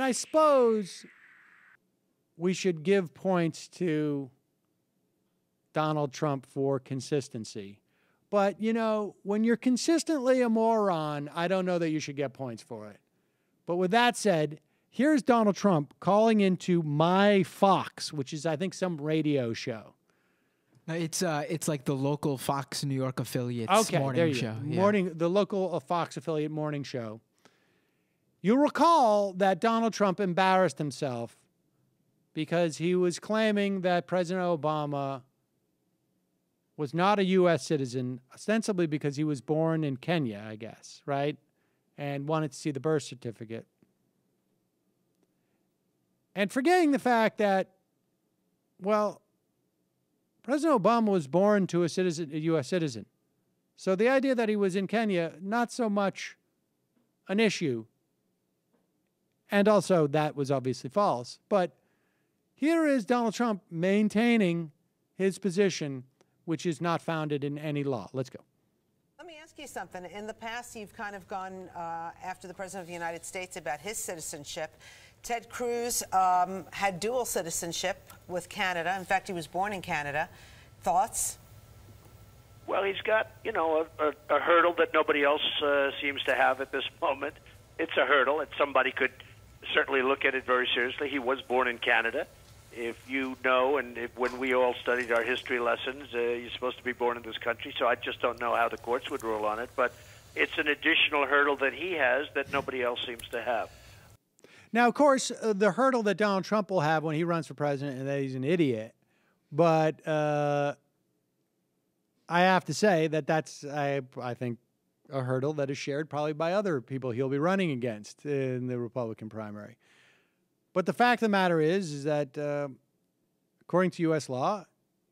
I suppose we should give points to Donald Trump for consistency. But, you know, when you're consistently a moron, I don't know that you should get points for it. But with that said, here's Donald Trump calling into My Fox, which is, I think, some radio show. It's like the local Fox New York affiliate's morning show. Yeah. The local Fox affiliate morning show. You'll recall that Donald Trump embarrassed himself because he was claiming that President Obama was not a U.S. citizen, ostensibly because he was born in Kenya, I guess, right? And wanted to see the birth certificate. And forgetting the fact that, well, President Obama was born to a U.S. citizen. So the idea that he was in Kenya, not so much an issue. And also, that was obviously false. But here is Donald Trump maintaining his position, which is not founded in any law. Let's go. Let me ask you something. In the past, you've kind of gone after the President of the United States about his citizenship. Ted Cruz had dual citizenship with Canada. In fact, he was born in Canada. Thoughts? Well, he's got, you know, a hurdle that nobody else seems to have at this moment. It's a hurdle, and somebody could certainly look at it very seriously. He was born in Canada. If you know, and when we all studied our history lessons, you're supposed to be born in this country, so I just don't know how the courts would rule on it. But it's an additional hurdle that he has that nobody else seems to have. Now, of course, the hurdle that Donald Trump will have when he runs for president is that he's an idiot. But I have to say that that's, I think, a hurdle that is shared probably by other people he'll be running against in the Republican primary. But the fact of the matter is that according to U.S. law,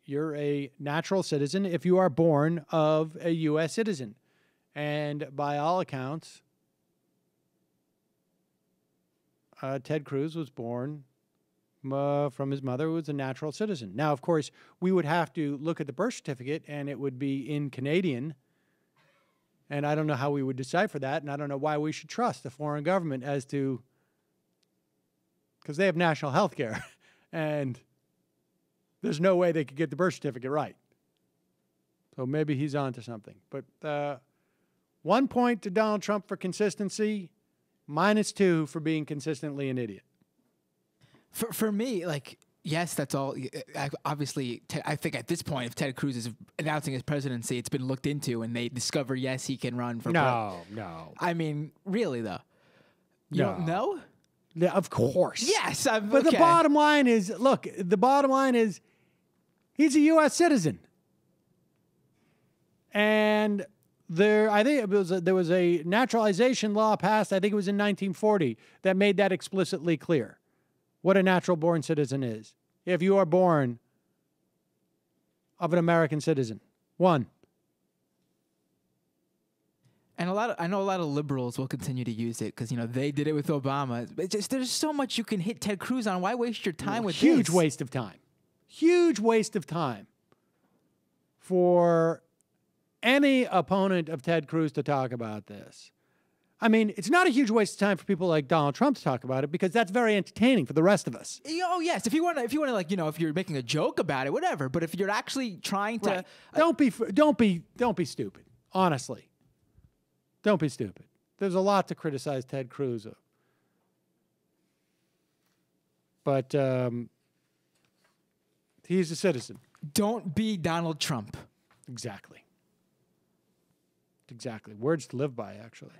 you're a natural citizen if you are born of a U.S. citizen. And by all accounts, Ted Cruz was born from his mother, who was a natural citizen. Now, of course, we would have to look at the birth certificate, and it would be in Canadian. And I don't know how we would decipher that, and I don't know why we should trust the foreign government as to, because they have national health care, and there's no way they could get the birth certificate right. So maybe he's on to something. But 1 point to Donald Trump for consistency, -2 for being consistently an idiot. For me, like, yes, that's all. Obviously, I think at this point, if Ted Cruz is announcing his presidency, it's been looked into, and they discover, yes, he can run for president. No. I mean, really, though? You don't know? Yeah, of course. Yes. But the bottom line is, look, he's a U.S. citizen. And I think there was a naturalization law passed, I think it was in 1940, that made that explicitly clear, what a natural-born citizen is. If you are born of an American citizen. One. And I know a lot of liberals will continue to use it because, you know, they did it with Obama. There's so much you can hit Ted Cruz on. Why waste your time with this? Huge waste of time. Huge waste of time for any opponent of Ted Cruz to talk about this. I mean, it's not a huge waste of time for people like Donald Trump to talk about it because that's very entertaining for the rest of us. Oh yes, if you want to, like, you know, if you're making a joke about it, whatever. But if you're actually trying to, right. Don't be stupid. Honestly, don't be stupid. There's a lot to criticize Ted Cruz of, but he's a citizen. Don't be Donald Trump. Exactly. Words to live by, actually.